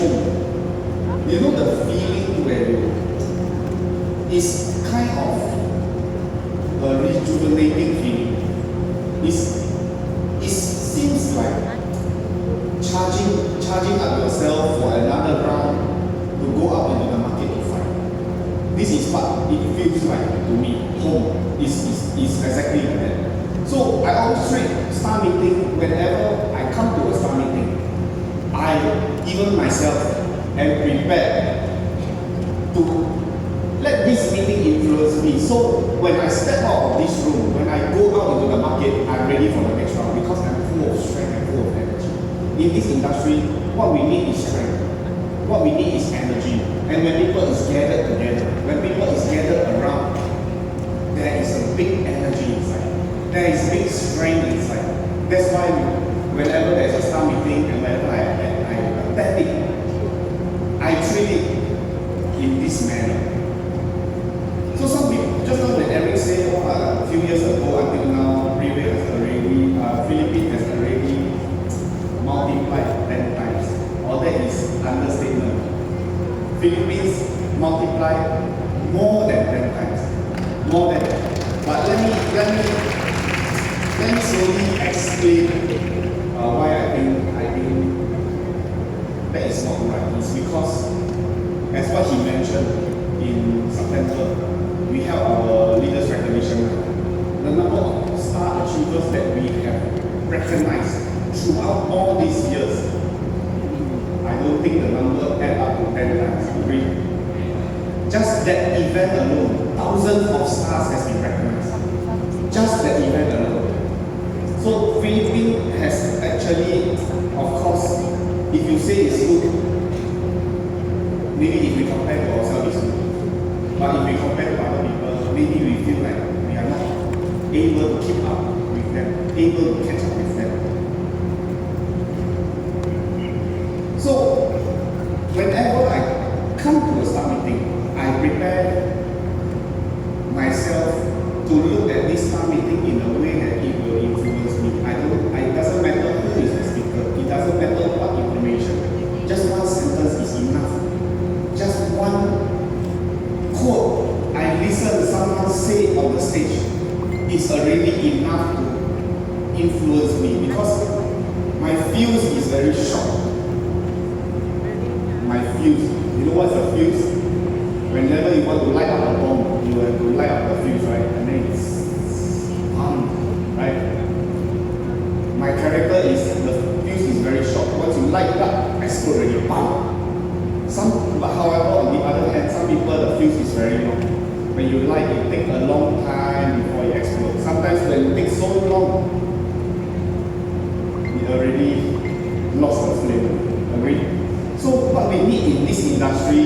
home. You know the feeling where it's kind of a rejuvenating feeling. It seems like charging up yourself for another round to go out into the market to fight. This is what it feels like to me. Home is exactly like that. So I always treat star meeting, whenever I come to a star meeting, I, even myself, am prepared to let this meeting influence me. So when I step out of this room, when I go out into the market, I'm ready for the next round because I'm full of strength and full of energy. In this industry, what we need is strength. What we need is energy. And when people is gathered together, when people is gathered around, there is a big energy inside. There is big strength inside. That's why whenever there's a star meeting and whenever I attend it, I treat it in this manner. So some people, just now when Eric said, a few years ago until now, Riway has already, Philippine has already multiplied 10 times. All that is understatement. Philippines multiplied more than 10 times. More than that. But let me slowly explain why I think that is not right. It's because, as what he mentioned in September, we have our leaders recognition. The number of star achievers that we have recognized throughout all these years, I don't think the number add up to 10 times. Agree? Just that event alone, thousands of stars has been recognized. Just that event alone. So Philippines has actually, of course, if you say it's good, maybe if we compare to ourselves it's good. But if we compare to other people, maybe we feel like we are not able to keep up with them, able to catch up with them. So whenever I come to a star meeting, I prepare myself to look at this star meeting in a way that it will influence me. It doesn't matter who is the speaker, it doesn't matter what information. Just one sentence is enough. Just one quote I listen someone say on the stage is already enough to influence me because my fuse is very short. My fuse. You know what's a fuse? Whenever you want to light up a bomb, you have to light up the fuse, right? And then it's right? My character is, the fuse is very short. Once you light it up, explode already, But however, on the other hand, some people, the fuse is very long. When you light, it takes a long time before it explodes. Sometimes when it takes so long, it already lost the flame. Agree? So what we need in this industry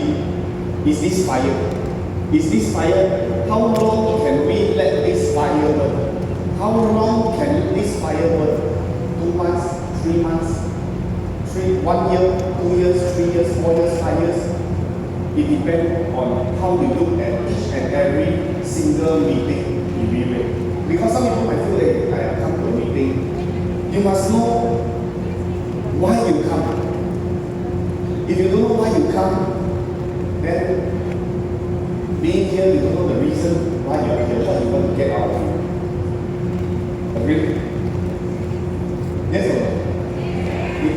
is this fire. Is this fire? How long can we let this fire burn? How long can this fire burn? 2 months, 3 months, 1 year, 2 years, 3 years, 4 years, 5 years. It depends on how we look at each and every single meeting in Riway. Because some people might feel that I have come to a meeting. You must know why you come. If you don't know why you come, then being here, you don't know the reason why you are here, what you want to get out of it. Agree? Yes or no?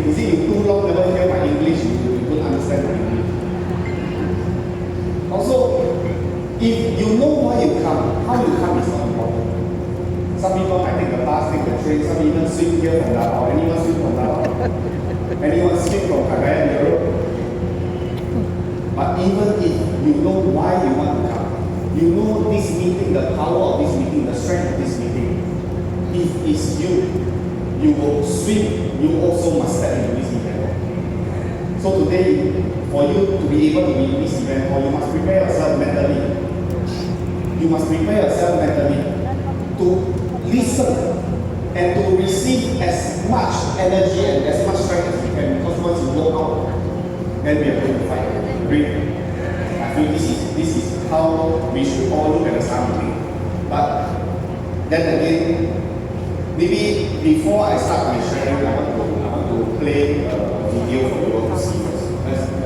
You see, you too long never hear my English, you don't understand my English. Also, if you know why you come, how you come is not important. Some people might take the bus, take the train, some even swim here from Davao, anyone swim from Davao, anyone swim from Cagayan de Road. But even if you know why you want to come, you know this meeting, the power of this meeting, the strength of this meeting, if it's you will swim, you also must step into this event. So today, for you to be able to be in this event, or you must prepare yourself mentally. You must prepare yourself mentally to listen and to receive as much energy and as much strength as you can, because once you go out, then we are going to fight. Agree? I feel this is how we should all look at the star meeting. But then again, maybe before I start my sharing, I want to play a video for you all to see first.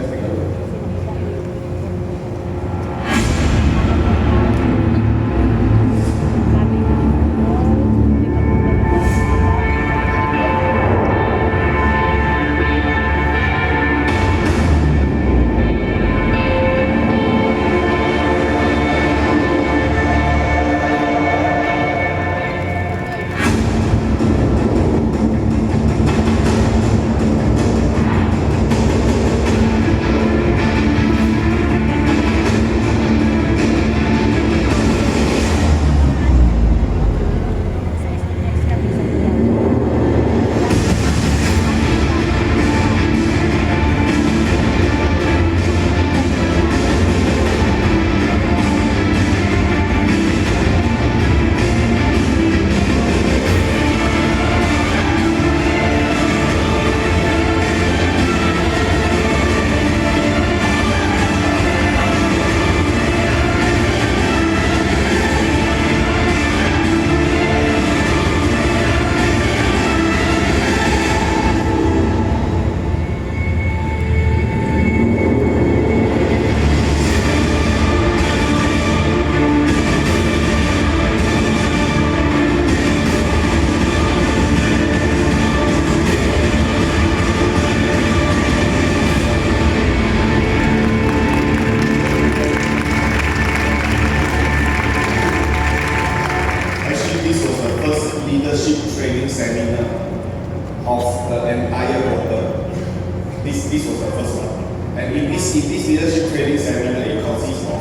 This was the first one. And in this leadership training seminar, it consists of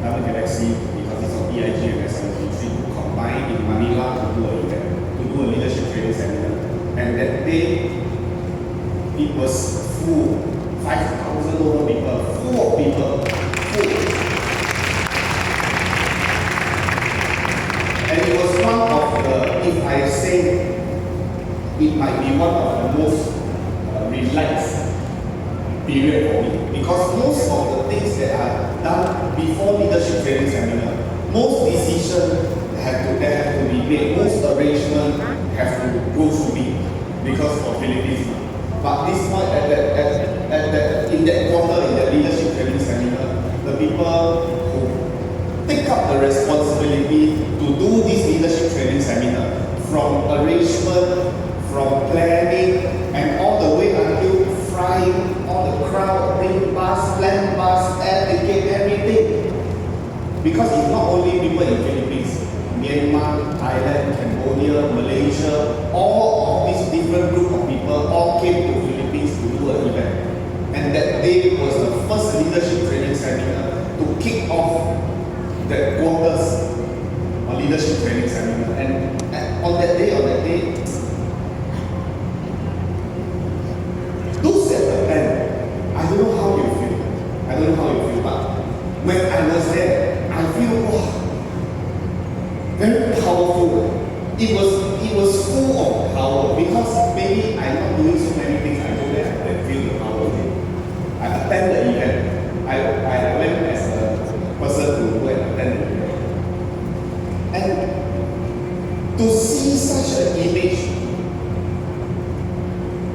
Double Galaxy, it consists of EIG and SLG3 to combine in Manila to do an event, to do a leadership training seminar. And that day, it was full, 5,000 over people, full of people, full. And it was one of the, if I say, it might be one of the most relaxed period for me. Because most of the things that are done before leadership training seminar, most decisions have to be made, most arrangements have to go through me because of Philippines. But this point, in that quarter, in that leadership training seminar, the people who take up the responsibility to do this leadership training seminar, from arrangement, from planning, and all the way until flying, all the crowd, bring bus, plan bus, air ticket, everything. Because it's not only people in Philippines, Myanmar, Thailand, Cambodia, Malaysia, all of these different group of people all came to Philippines to do an event. And that day was the first leadership training seminar to kick off that quarters on leadership training seminar. And on that day, those that attend, I don't know how you feel, but when I was there, I feel, wow, very powerful. It was full of power because maybe I'm not doing so many things. I go there and feel the power of it. I attend the event. I went as a person to go and attend the event. And to see such an image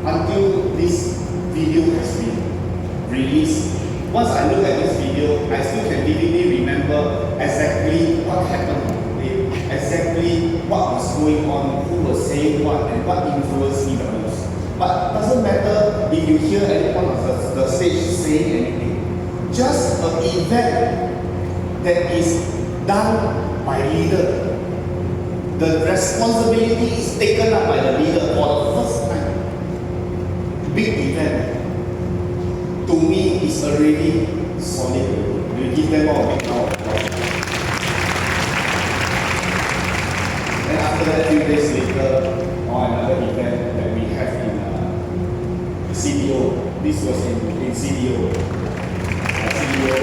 until this video has been released. Once I look at this video, I still can vividly remember exactly what happened, exactly what was going on, who was saying what, and what influenced me the most. But it doesn't matter if you hear anyone on the stage saying anything. Just an event that is done by leader. The responsibility is taken up by the leader for the first time. Big event. To me, is already solid. We give them all a big round of applause. And after that, few days later, on another event that we have in CBO. This was in CBO. CBO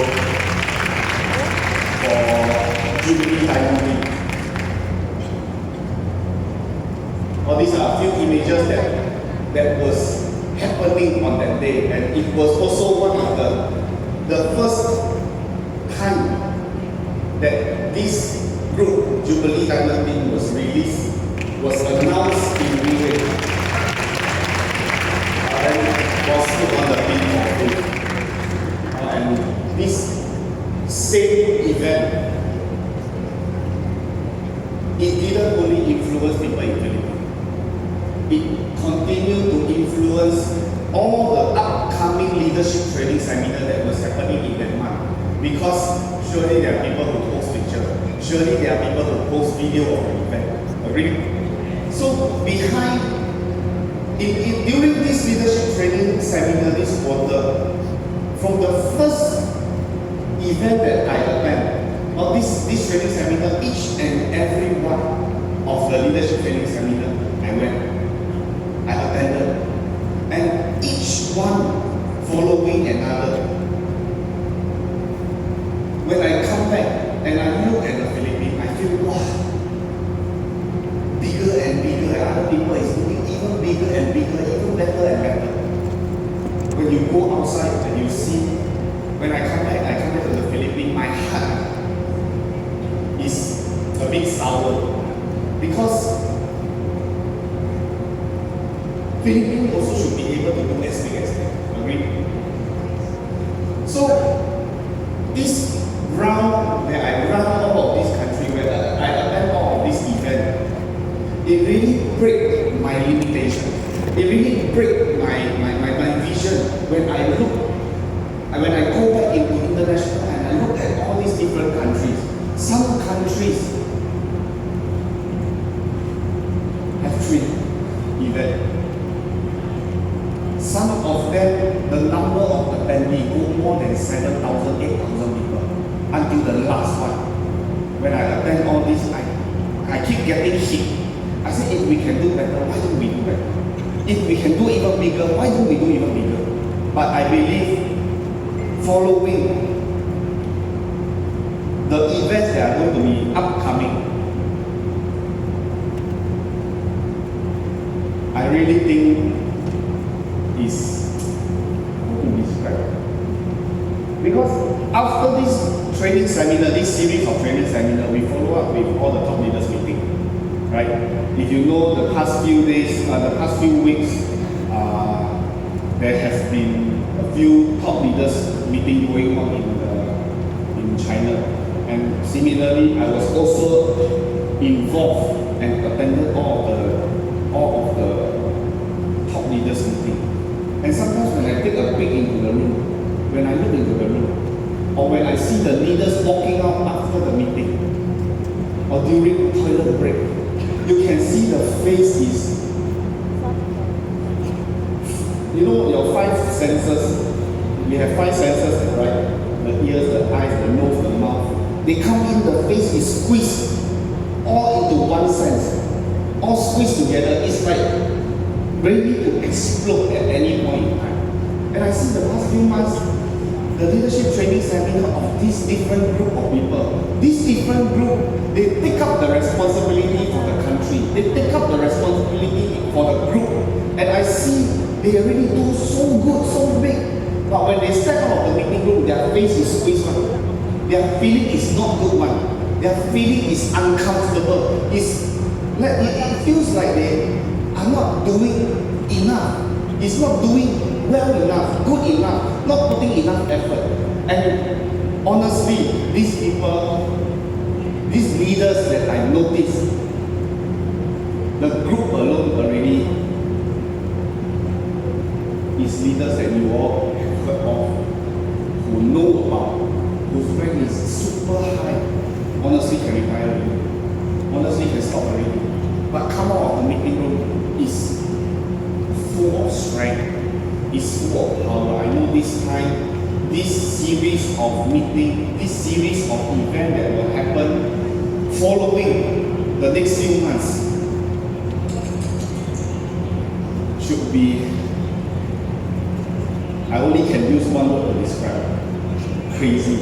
for Jubilee Diamond League. Well, these are a few images that was happening on that day, and it was also one of the first time that this group, Jubilee Diamond League, was released, was announced in Riway, and was put on the pin of it. And this same event, it didn't only influence people in Philippines. It continued to influence all the upcoming leadership training seminar that was happening in that month. Because surely there are people who post pictures, surely there are people who post video of the event. Agree? So during this leadership training seminar this quarter, from the first event that I attended, or this training seminar, each and every one of the leadership training seminar, I went. I attended, and each one following another. When I come back and I look at the Philippines, I feel, wow, bigger and bigger, and other people is doing even bigger and bigger, even better and better. When you go outside and you see, when I come back to the Philippines, my heart is a bit sour because Philippines also should be able to do as big as them. Agree? So, this round where I run all of this country, where I attend all of this event, it really breaks my limitation. It really breaks my vision when I go back into international and I look at all these different countries. Some countries have 3 events. Some of them more than 7,000, 8,000 people until the last one. When I attend all this, I keep getting hit. I said, if we can do better, why don't we do better? If we can do even bigger, why don't we do even bigger? But I believe following the events that are going to be upcoming, I really think is how to describe. Because after this training seminar, this series of training seminar, we follow up with all the top leaders meeting, right? If you know the past few days, the past few weeks, there has been a few top leaders meeting going on in China, and similarly, I was also involved and attended all of the top leaders meeting. And sometimes when I take a peek into the room, when I look into the room, or when I see the leaders walking out after the meeting, or during toilet break, you can see the face is, you know, your five senses. We have five senses, right? The ears, the eyes, the nose, the mouth. They come in, the face is squeezed all into one sense, all squeezed together. It's like ready to explode at any point in time. And I see the past few months, the leadership training seminar of this different group of people. This different group, they take up the responsibility for the country. They take up the responsibility for the group. And I see they already do so good, so big. But when they step out of the meeting room, their face is squeezed one. Their feeling is not good one. Their feeling is uncomfortable. It feels like they are not doing enough. It's not doing well enough, good enough, not putting enough effort. And honestly, these people, these leaders that I noticed, the group alone already is leaders that you all have heard of, who know about, whose rank is super high. Honestly, can retire already. Honestly, can stop already. But come out of the meeting room is full of strength. Is full of power. I know this time, this series of meeting, this series of events that will happen following the next few months should be, I only can use one word to describe: crazy.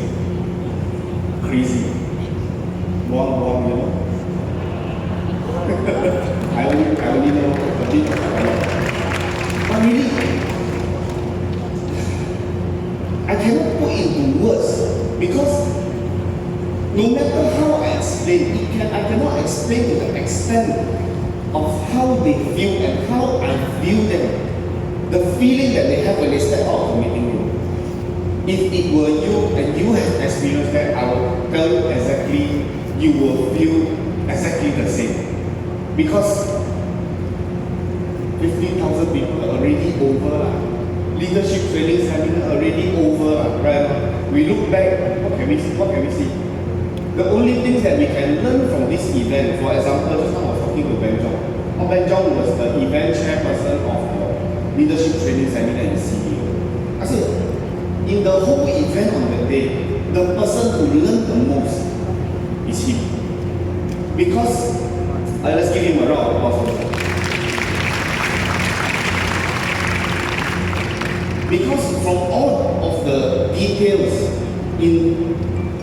Crazy. Wrong, you know. I only know a bit of it. But really, I cannot put into words, because no matter how I explain, I cannot explain to the extent of how they feel and how I view them, the feeling that they have when they step out of the meeting room. If it were you and you have experienced that, I will tell you exactly, you will feel exactly the same. Because 15,000 people are already over. Leadership training seminar already over, right? We look back, what can we see? The only things that we can learn from this event, for example, just now I was talking to Ben Cheong. Ben Cheong was the event chairperson of the leadership training seminar in CBO. I said, in the whole event on that day, the person who learned the most is him. Because, let's give him a round of applause. Because from all of the details in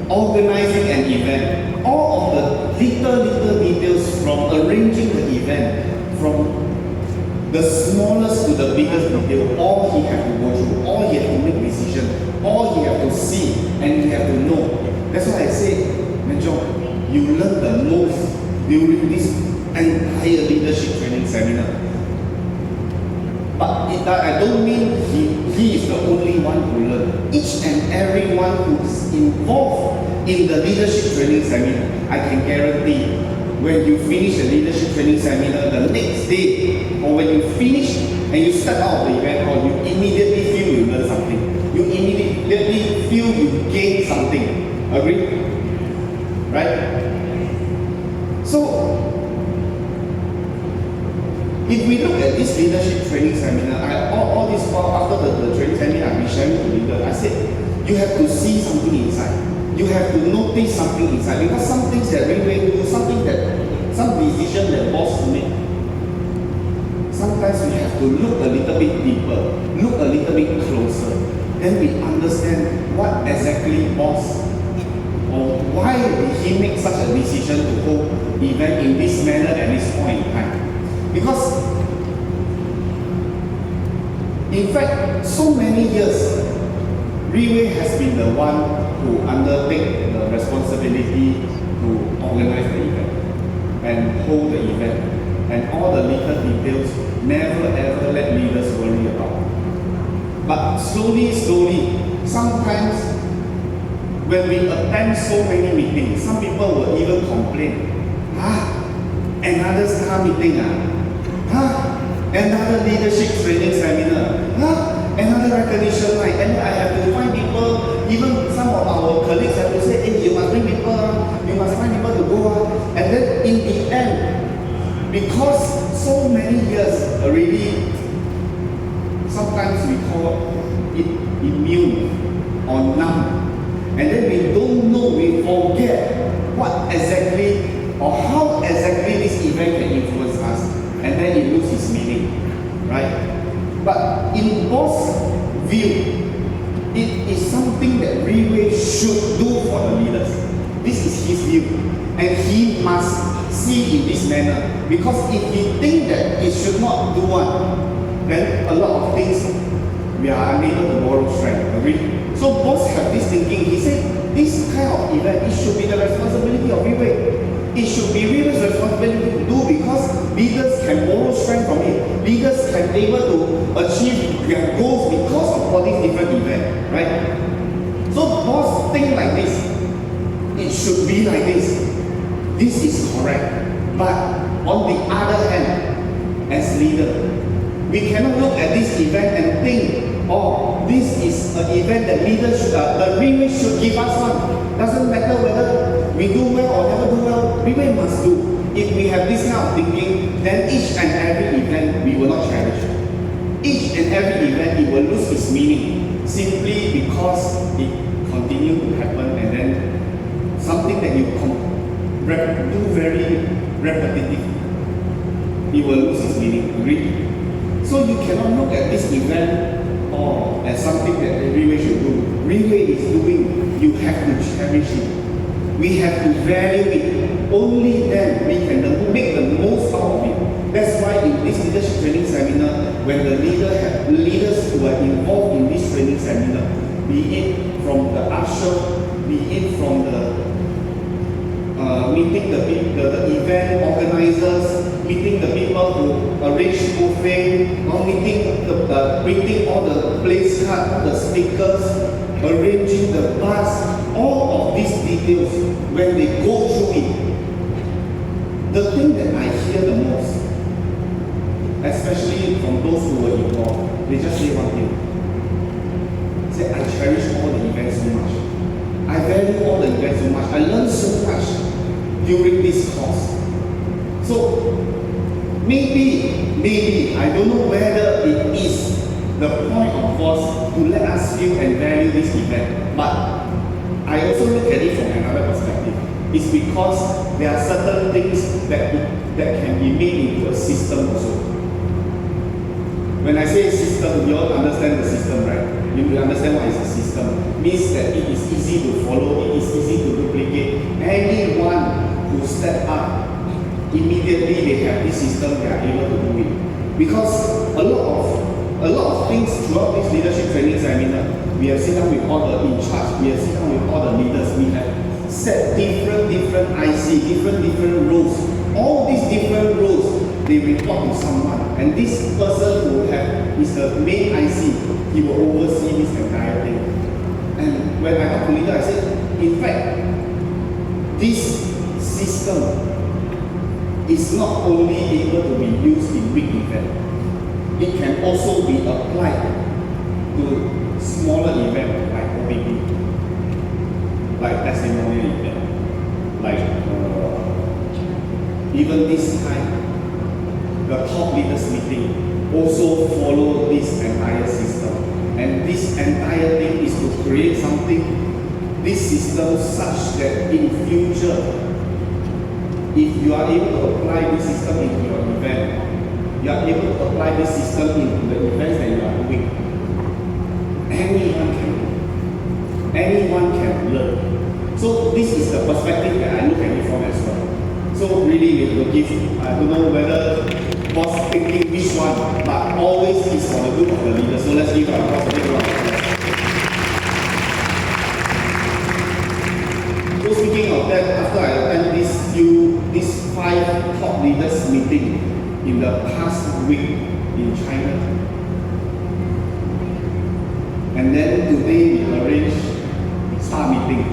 organizing an event, all of the little details from arranging the event, from the smallest to the biggest detail, all he had to go through, all he had to make decisions, all he had to see, and he had to know. That's why I say, Menchong, you learn the most during this entire leadership training seminar. But I don't mean he is the only one who learned. Each and every one who is involved in the leadership training seminar, I can guarantee, when you finish the leadership training seminar the next day, or when you finish and you step out of the event hall, you immediately feel you learned something. You immediately feel you gained something. Agree? Right? So, if we look at this leadership training seminar, all this while after the training seminar, I've been sharing to leaders, I said, you have to see something inside. You have to notice something inside, because some things that Riway do, some decision that boss make, sometimes we have to look a little bit deeper, look a little bit closer, then we understand what exactly boss, or why did he make such a decision to hold the event in this manner at this point in time. Because in fact, so many years, Riway has been the one who undertake the responsibility to organize the event and hold the event, and all the little details never ever let leaders worry about. But slowly, sometimes when we attend so many meetings, some people will even complain, another star meeting, another leadership training seminar, another recognition night, and I have to find people, even some of our colleagues have to say, hey, you must bring people, you must find people to go, and then in the end, because so many years already, sometimes we call it immune or numb, and then we don't know, we forget what exactly or how exactly this event can influence us, and then it loses its meaning, right? But in boss view, it is something that Riway should do for the leaders. This is his view, and he must see in this manner, because if he think that it should not do one, then a lot of things we are unable to borrow strength. Agree? So boss have this thinking. He said this kind of event, it should be the responsibility of Riway. It should be Riway's responsibility to do, because leaders can borrow strength from it. Leaders can be able to achieve their goals because of all these different events, right? So boss think like this. It should be like this. This is correct. But on the other hand, as leader, we cannot look at this event and think, oh, this is an event that leaders should, the Riway should give us one. Doesn't matter whether we do well or never do well, Riway must do. If we have this kind of thinking, then each and every event we will not cherish. Each and every event, it will lose its meaning, simply because it continues to happen, and then something that you do very repetitive, it will lose its meaning. Agree? So you cannot look at this event as something that Riway should do. Riway is doing, you have to cherish it. We have to value it. Only then we can make the most out of it. That's why in this leadership training seminar, when the leaders who are involved in this training seminar, be it from the usher, be it from the meeting the event organizers, meeting the people who arrange buffet, or printing all the place cards, all the stickers, arranging the bus, all of these details, when they go through it, the thing that I hear the most, especially from those who were involved, they just say one thing. Say, I cherish all the events so much. I value all the events so much. I learned so much during this course. So maybe, I don't know whether it is the point of course to let us feel and value this event, but I also look at it from another perspective. It's because there are certain things that can be made into a system also. When I say system, you all understand the system, right? You understand what is a system. It means that it is easy to follow, it is easy to duplicate. Anyone who step up, immediately they have this system, they are able to do it. Because a lot of things throughout this leadership training seminar, we have sat down with all the in charge, we have sat down with all the leaders, we have set different IC, different roles. All these different roles, they report to someone, and this person who is the main IC, he will oversee this entire thing. And when I talk to leader, I said, in fact, this system is not only able to be used in big events, it can also be applied to smaller events like OPP, like testimonial event, like even this time, the top leaders meeting also follow this entire system, and this entire thing is to to create something, this system such that in future, if you are able to apply this system into your event, you are able to apply this system into the events that you are doing, anyone can learn. So this is the perspective that I look at it from as well. So really it will give, I don't know whether boss thinking which one, but always is for the good of the leader. So let's give our boss a big round of applause. So speaking of that, after I attend this 5 top leaders meeting in the past week in China, and then today we arranged star meeting.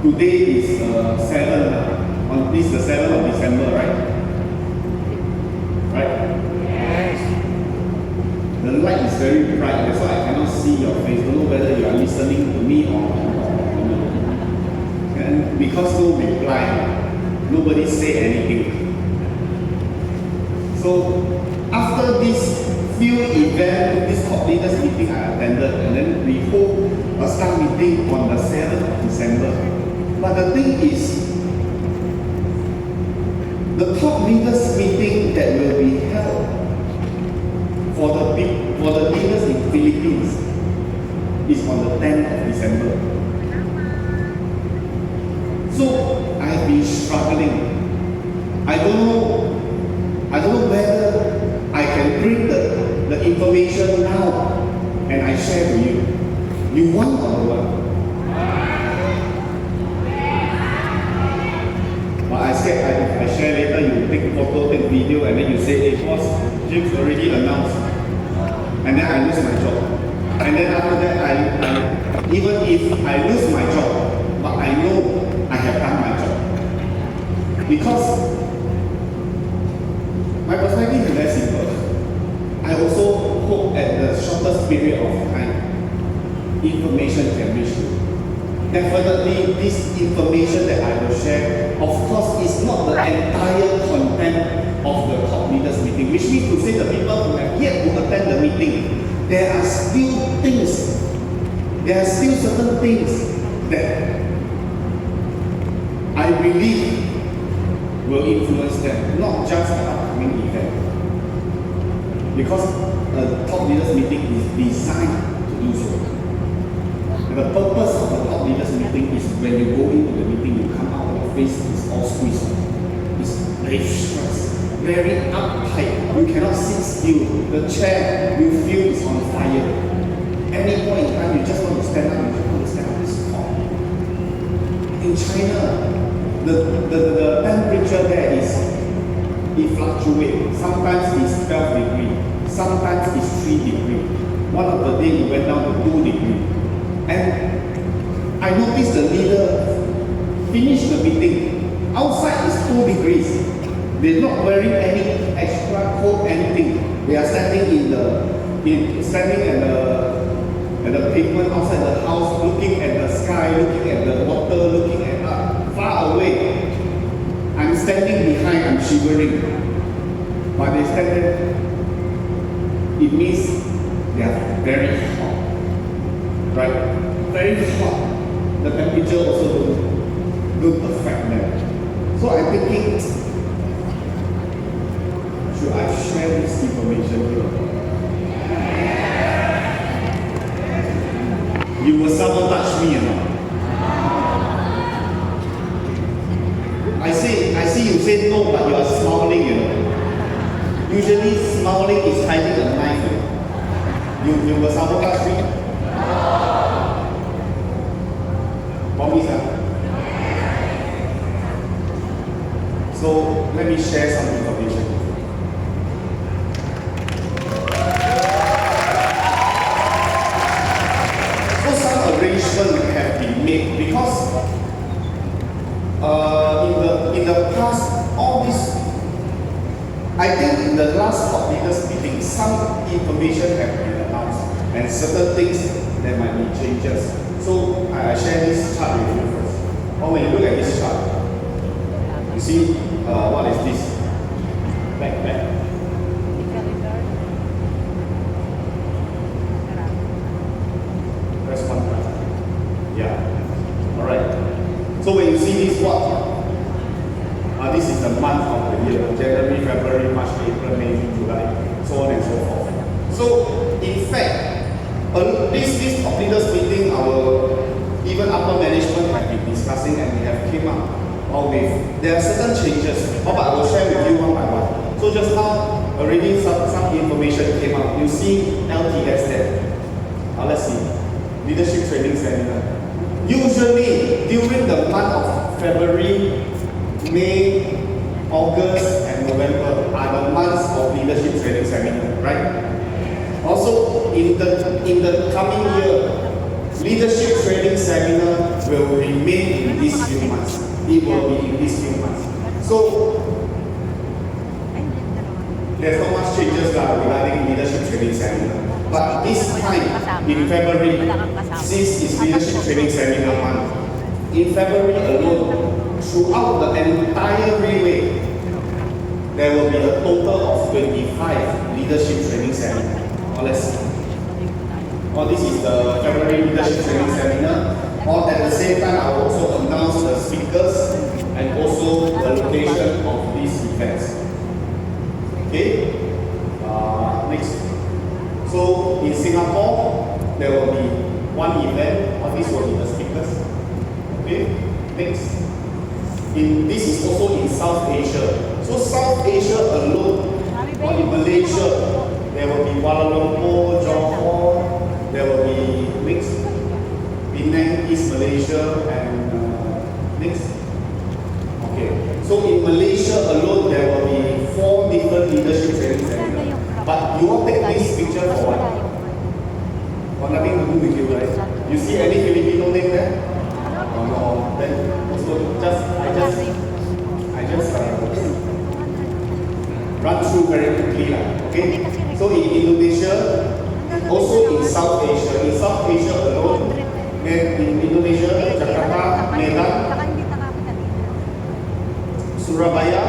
Today is 7th, this is the 7th of December, right? Right? Yes. The light is very bright, that's why I cannot see your face. Don't know whether you are listening to me or not. And because no reply, nobody say anything. So after this few event, this top leaders meeting I attended, and then we hold a staff meeting on the 7th of December. But the thing is, the top leaders meeting that will be held for the leaders in Philippines is on the 10th of December. So I've been struggling. I don't know whether I can bring the information now and I share to you. You want or you want? But I scared if I share later, you take photo, take video, and then you say, hey boss, James already announced. And then I lose my job. And then after that, even if I lose my job, but I know I have done my job. Because my perspective is very simple. I also hope at the shortest period of time, information can reach you. Definitely, this information that I will share, of course, is not the entire content of the top leaders meeting, which means to say the people who have yet to attend the meeting, there are still certain things that I believe will influence them, not just the upcoming event. Because a top leaders meeting is designed to do so. And the purpose of the top leaders meeting is when you go into the meeting, you come out, your face is all squeezed. It's very stressed, very uptight. You cannot sit still. The chair you feel is on fire. Any point in time, you just want to stand up, It's hot. In China, the temperature there it fluctuates. Sometimes it's 12 degrees, sometimes it's 3 degrees. One of the days it went down to 2 degrees. And I noticed the leader finished the meeting. Outside is 2 degrees. They're not wearing any extra coat, anything. They are standing at the pavement outside the house, looking at the sky, looking at the water, looking at far away. I'm standing behind, I'm shivering. But they stand there. It means they are very hot. Right? Very hot. The temperature also don't affect them. So I'm thinking, should I share this information here? You will sabotage me, you know. I see you say no, but you are smiling, you know. Usually smiling is hiding a knife. You will sabotage me? Promise, huh? So let me share some information. So some arrangements have been made because in the past, all this, I think in the last top leaders meeting, some information have been announced and certain things there might be changes. So I share this chart with you first. When you look at this chart, you see what is this? Back. Press contract. means what? This is the month of the year, January, February, March, April, May, June, July, so on and so forth. So, in fact, this top leaders meeting, even upper management have been discussing and we have came up with, there are certain changes, but I will share with you one by one. So just now, already some information came out. You see LTS there. Let's see, Leadership Training Seminar. Usually, during the month of February, May, August, and November are the months of Leadership Training Seminar, right? Also, in the coming year, Leadership Training Seminar will remain in these few months. It will be in these few months. So, there's not much changes regarding Leadership Training Seminar. But this time, in February, since it's Leadership Training Seminar month, in February alone, throughout the entire Riway, there will be a total of 25 Leadership Training Seminars. Let's see. This is the February Leadership Training Seminar. At the same time, I will also announce the speakers and also the location of these events. Okay? Next. So, in Singapore, there will be one event. This will be the speakers. Okay? Next. This is also in South Asia. So South Asia alone, or in Malaysia, there will be Kuala Lumpur, Johor, there will be next, Penang, East Malaysia, and next. Okay. So in Malaysia alone, there will be 4 different leadership training centers. But you all take this picture for what? For nothing to do with you, right? You see any Filipino name there? No, then also I just run through very quickly, okay? So in Indonesia, also in South Asia alone, then in Indonesia, Jakarta, Medan, Surabaya,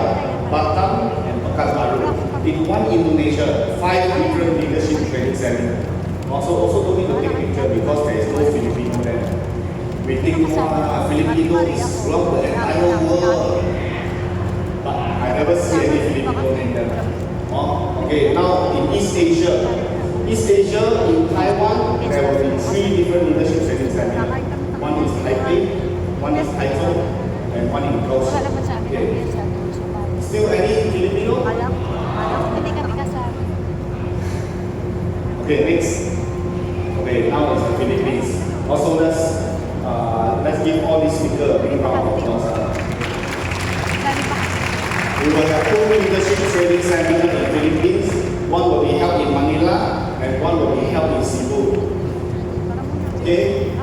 Batam, and Pekanbaru. In one Indonesia, 5 different leadership training seminars. Also don't need to take picture because there is no Filipino there. We think Filipino is throughout the entire world, but I never see any Filipino in there. Okay, now in East Asia, in Taiwan, there will be 3 different leadership training seminars. One is Taipei, one is Taichung, and one in Kaohsiung. Okay. Still any Filipino? Okay, next. Okay, now it's the Philippines. Also, let's give all these speakers a big round of applause. We will have 2 leadership training seminars in the Philippines. One will be held in Manila and one will be held in Cebu. Okay?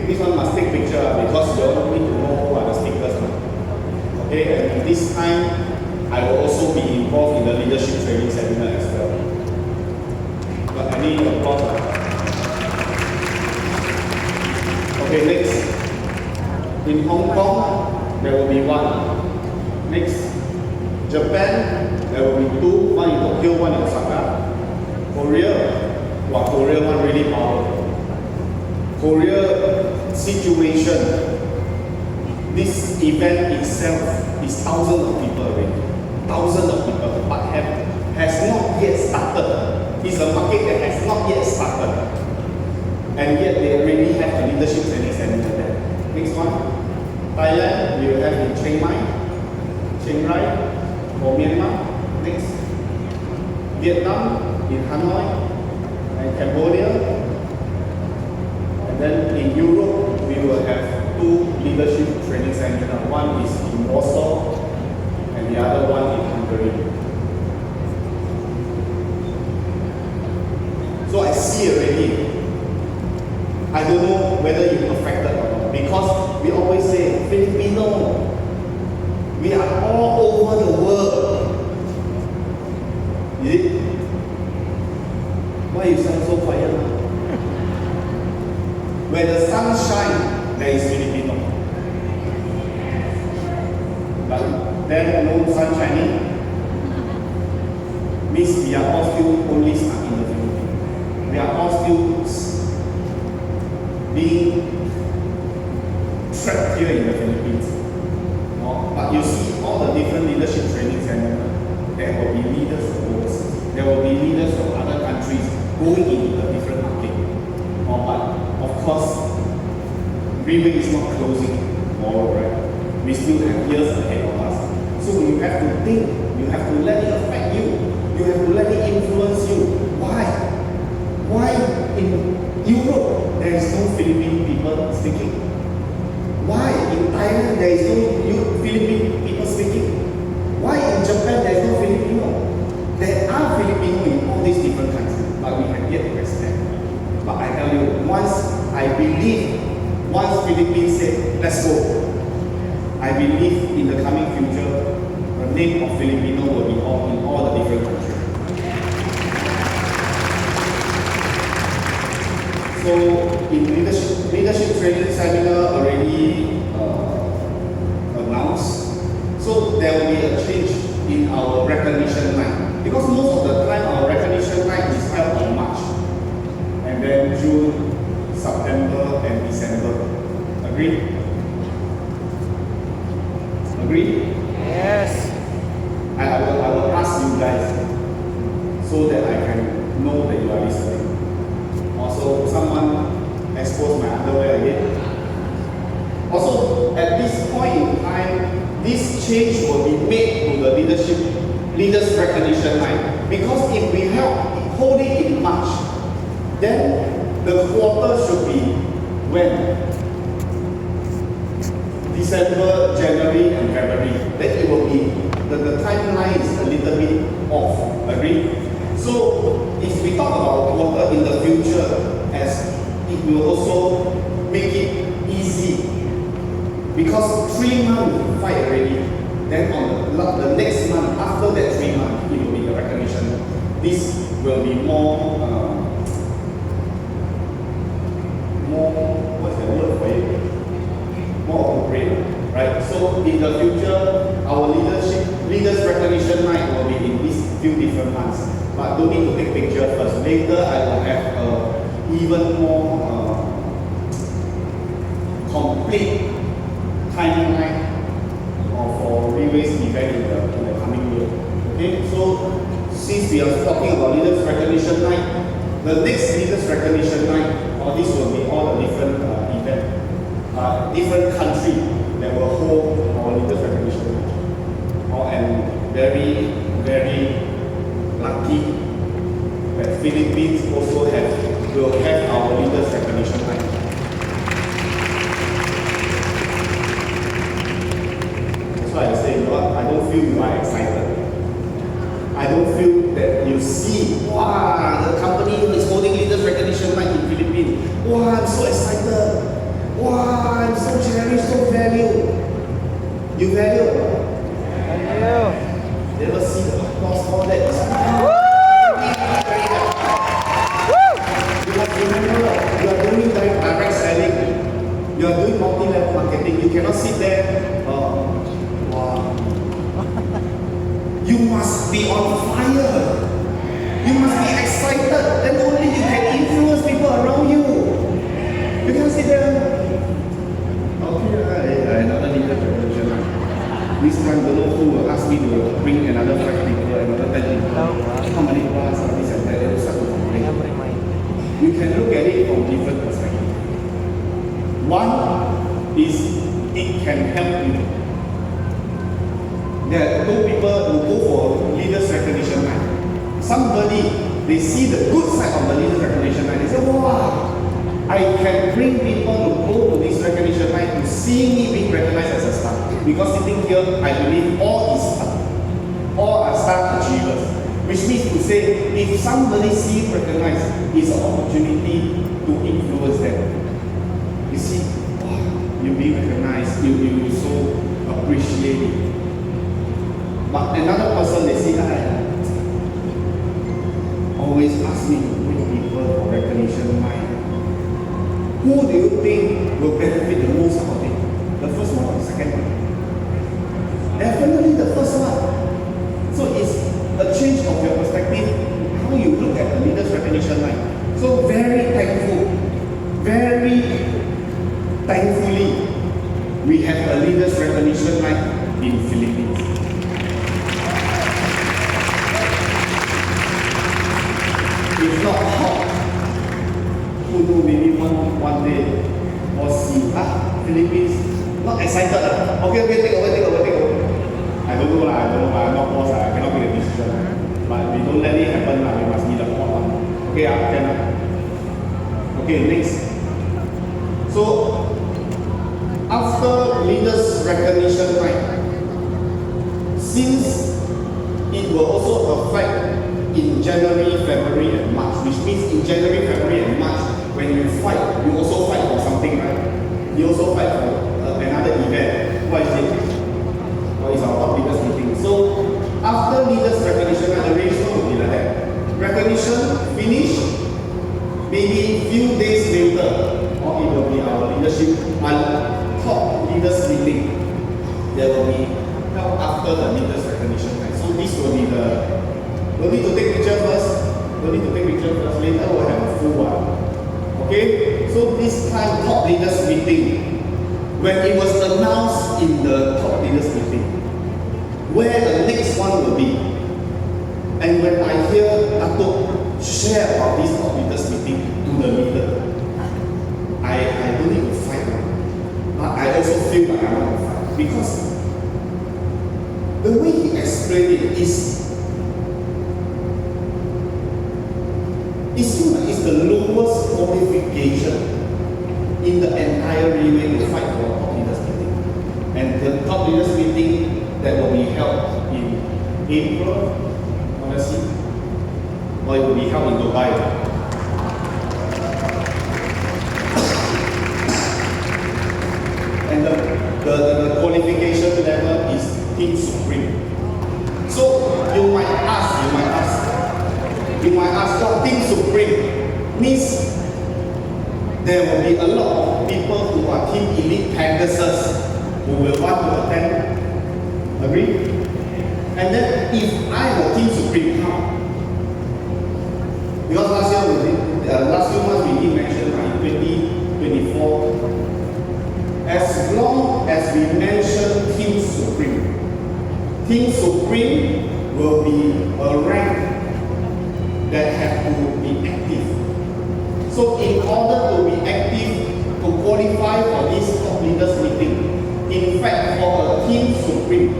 This one must take picture because you all need to know who are the speakers. Okay, and this time I will also be involved in the leadership training seminar as well. But I need applause. Okay, next. In Hong Kong, there will be 1. Next. Japan, there will be 2. One in Tokyo, one in Osaka. Korea one really powerful. Korea situation, this event itself is thousands of people already. Thousands of people, but has not yet started. It's a market that has not yet started. And yet they already have a leadership training center there. Next one. Thailand, we will have in Chiang Rai, for Myanmar. Next. Vietnam, in Hanoi, and Cambodia. And then in Europe, we will have 2 leadership training centers. One is in Warsaw, and the other one in Hungary. So I see already. I don't know whether you're affected or not, because we always say, Filipino, we are all over the world. Is it? Why you sound so quiet? Where the sun shines, there is Filipino. But then no sun shining, means we are all still only stuck in the Philippines. We are all still being going into a different market. But of course, Riway is not closing tomorrow, right? We still have years ahead of us. So you have to think, you have to let it affect you, you have to let it influence you. Why? Why in Europe there is no Philippine people speaking? Why in Thailand there is no Philippine people speaking? Why in Japan there is no Filipino? There are Filipino in all these different countries, but we have yet to respect. But I tell you, once Philippines say, let's go, I believe in the coming future, the name of Filipino will be in all the different countries. So in leadership training seminar already announced, so there will be a change in our recognition line. Because most of the time our recognition line is held in March, and then June, September, and December. Agree? Agree? Yes. I will ask you guys so that I can know that you are listening. Also, someone exposed my underwear again. Also, at this point in time, this change will be made to the leaders recognition line. Because if we hold it in March, then the quarter should be when? December, January, and February. Then it will be, the timeline is a little bit off. Agree? So, if we talk about quarter in the future, as it will also make it easy. Because 3 months fight already, then on the next month, after that 3 months, it will be the recognition. This will be more, what's the word for it? More appropriate, right? So in the future, our leaders recognition night will be in these few different months. But don't need to take pictures first. Later, I will have even more complete timeline for Riway's event in the coming year. Okay, so since we are talking about leaders recognition night, the next leaders recognition night, this will be all the different events. Different country that will hold our leaders recognition. And very, very lucky that Philippines also will have our leaders recognition night. That's why I say, you know what, I don't feel you are excited. I don't feel that you see, wow, the company is holding leaders recognition night in Philippines. Wow, I'm so excited. Wow, I'm so cherished, so valued. You value? Value. Never see the applause for that. You must remember, you are doing direct selling. You are doing multi-level marketing. You cannot sit there. Wow. You must be on fire. You must be excited. Then only you can influence people around you. You cannot sit there. Okay, another leader recognition. This time, don't know who will ask me to bring another 5 people, another 10 people. How many bars are this and that? They will start to complain. You can look at it from different perspectives. One is it can help you. There are 2 people who go for leaders recognition night. Somebody, they see the good side of the leaders recognition night. They say, wow, I can bring people to go to this recognition night to see me being recognized as a star. Because sitting here, I believe all is star. All are star achievers. Which means to say, if somebody sees you recognized, it's an opportunity to influence them. You see, wow, you being recognized, you so appreciate it. But another person, they see that always ask me to bring people for recognition night. Who do you think will benefit the most out of it? The first one or the second one? Definitely the first one. So it's a change of your perspective, how you look at the leaders recognition night. So very thankfully, we have a leaders recognition night in Philippines. It's not hot to do maybe one day or see Philippines not excited okay take over. I don't know I'm not boss I cannot make a decision but we don't let it happen we must be the top one okay can okay next so after leaders recognition night since it will also affect in January, February and March, which means in January, February and March, when you fight, you also fight for something, right? You also fight for another event. What is it? What is our top leaders meeting? So, after leaders recognition, the arrangement will be like that. Recognition, finish, maybe few days later, or it will be our leadership, top leaders meeting. There will be held after the leaders recognition. So, this will be the don't need to take picture first. Later we'll have a full one. Okay? So this time top leaders meeting, when it was announced in the top leaders meeting, where the next one will be. And when I hear Dato share about this top leaders meeting to the leader, I don't need to fight. But I also feel like I want to fight. Because the way he explained it is it seems like it's the lowest qualification in the entire Riway to fight for a top leaders meeting. And the top leaders meeting that will be held in April, honestly, or it will be held in Dubai. And the qualification level is Team Supreme. So you might ask, what Team Supreme means there will be a lot of people who are Team Elite Pegasus who will want to attend. Agree? And then if I were Team Supreme, how? Because last few months we did mention in 2024, as long as we mention Team Supreme will be a rank that have to be active. So in order to be active, to qualify for this top leaders meeting, in fact for a Team Supreme,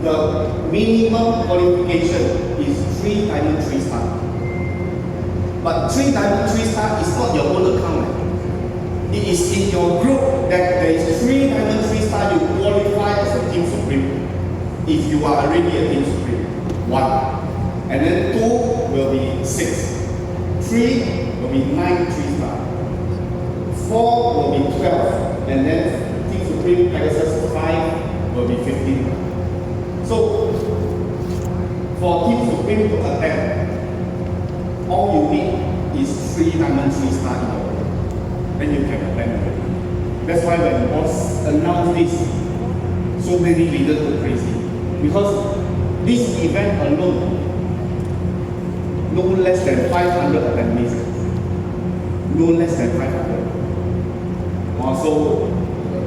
the minimum qualification is 3 diamond 3 star. But 3 diamond 3 star is not your own account. It is in your group that there is 3 diamond 3 star you qualify as a Team Supreme. If you are already a Team Supreme. 1. And then 2 will be 6. 3 will be 9 3 star. 4 will be 12. And then Team Supreme Pegasus 5 will be 15. So for Team Supreme to attend, all you need is 3 diamond 3 star in your group. Then you can attend already. That's why when the boss announced this, so many leaders go crazy. Because this event alone, no less than 500 attendees. No less than 500. Also,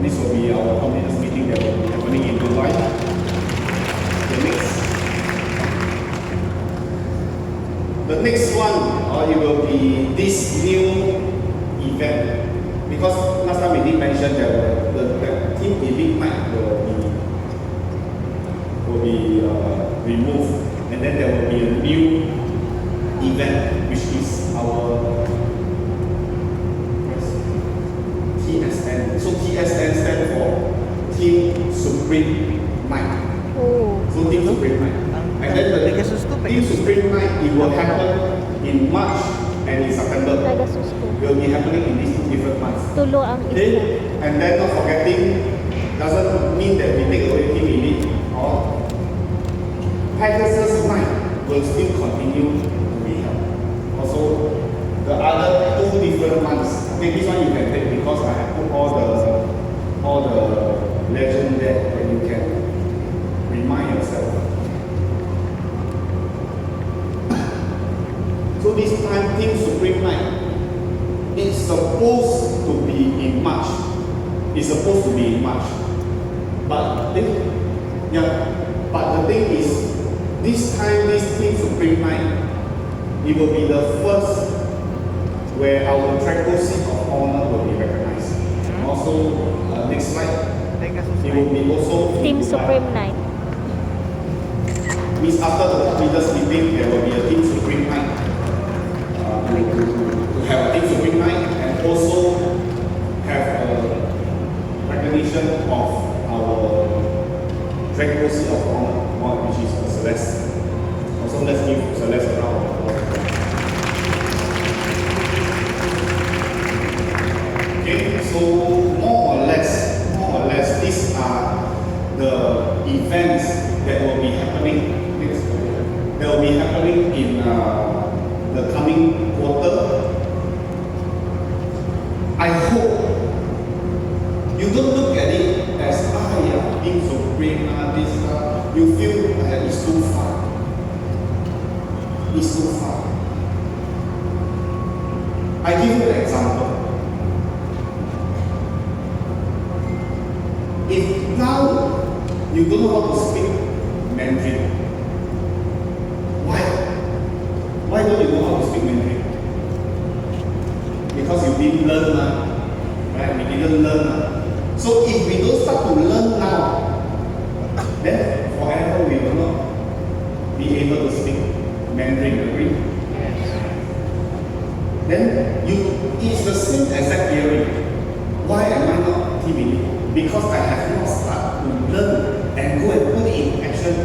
this will be our communist meeting that will be happening in Dubai. The next one, it will be this new event. Because last time we did mention that the Team Elite night will be removed, and then there will be a new event, which is our TSN. So TSN stands for Team Supreme Night. Oh. So Team Supreme Night. And then the Team Supreme Night, it will happen in March and in September. It will be happening in these 2 different months. Tulo ang Okay? And then not forgetting, doesn't mean that we take away Team Elite or Pegasus Night will still continue to be held. Also, the other 2 different months. Okay, this one you can take because I have put all the legend there that you can remind yourself. So this time, Team Supreme Night, it's supposed to be in March. It's supposed to be in March. But the thing is, this time, this Team Supreme Night, it will be the first where our tranquil seat of honor will be recognized. Also, next slide. It will be also Team Supreme Night. Means after the leaders meeting, there will be a Team Supreme Night. To have a Team Supreme Night and also have a recognition of our tranquil seat of honor, which is Celeste. Also, let's give Celeste a round of applause. Okay, so more or less, these are the events that will be happening. That will be happening in the coming quarter. I hope you don't look at it as being supreme, this you feel that it's too far. It's too far. I give you an example. If now you don't know how to speak Mandarin, why? Why don't you know how to speak Mandarin? Because you didn't learn, right? We didn't learn. So if we don't start to learn now, then forever we will not be able to speak Mandarin, agree? Then it's the same exact theory. Why am I not team elite? Because I have not started to learn and go and put it in action to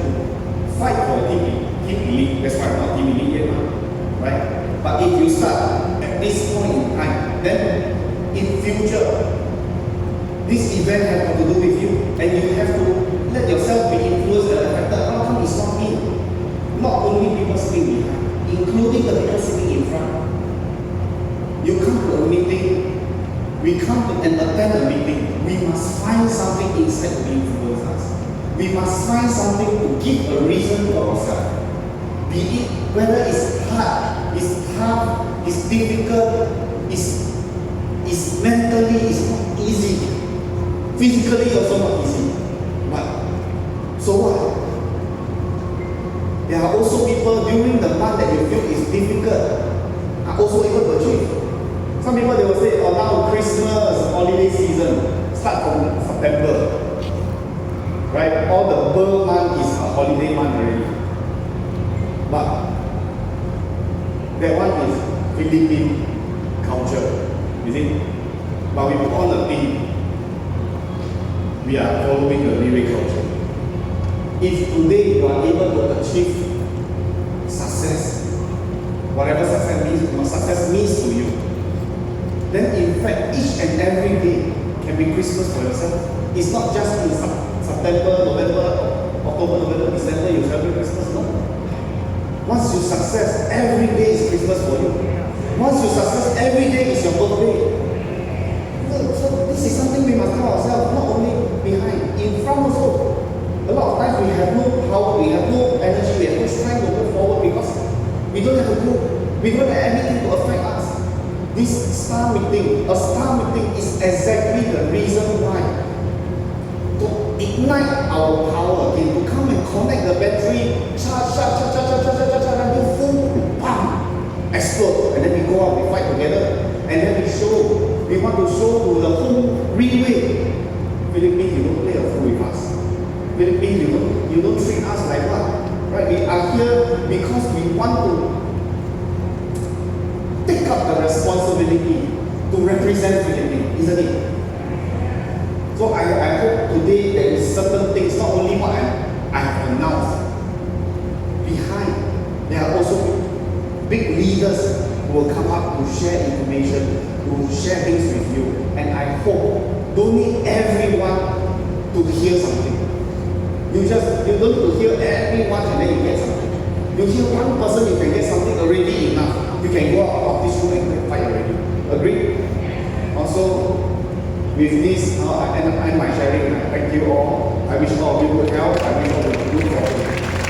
fight for team elite. That's why I'm not team elite yet, right? But if you start at this point in time, then in future, this event has to do with you, and you have to let yourself be influenced and affected. How come it's not me? Not only people sitting behind, including the people sitting in front. You come to a meeting, we come to and attend a meeting, we must find something inside to influence us. We must find something to give a reason to ourselves. Be it whether it's hard, it's tough, it's difficult, it's mentally, it's not easy. Physically also not easy. But so what? There are also people during the month that you feel is difficult are also able to achieve. Some people they will say, oh now Christmas, holiday season, start from September. Right? All the birth month is a holiday month already. But that one is Philippine culture. Is it? But we put on a pin. We are following the Riway culture. If today you are able to achieve success, whatever success means to you, then in fact each and every day can be Christmas for yourself. It's not just in September, November, October, November, December you celebrate Christmas. No. Once you success, every day is Christmas for you. Once you success, every day is your birthday. So this is something we must tell ourselves, not only behind, in front also. A lot of times we have no power, we have no energy, we have no strength to move forward because we don't have a group. We don't have anything to affect us. This star meeting, a star meeting is exactly the reason why. To ignite our power again, to come and connect the battery, charge, until full, bam, explode. And then we go out, we fight together, and then we want to show to the whole Riway Philippine, you don't play a fool with us. Philippines, you don't treat us like what? Right? We are here because we want to take up the responsibility to represent Philippines, isn't it? So I hope today there is certain things, not only what I have announced. Behind, there are also big leaders who will come up to share information, to share things with you. And I hope, don't need everyone to hear something. You don't need to hear everyone and then you get something. You hear one person, you can get something already enough. You can go out of this room and fight already. Agree? Also, with this, I end my sharing. Thank you all. I wish all of you good health. I wish all of you good for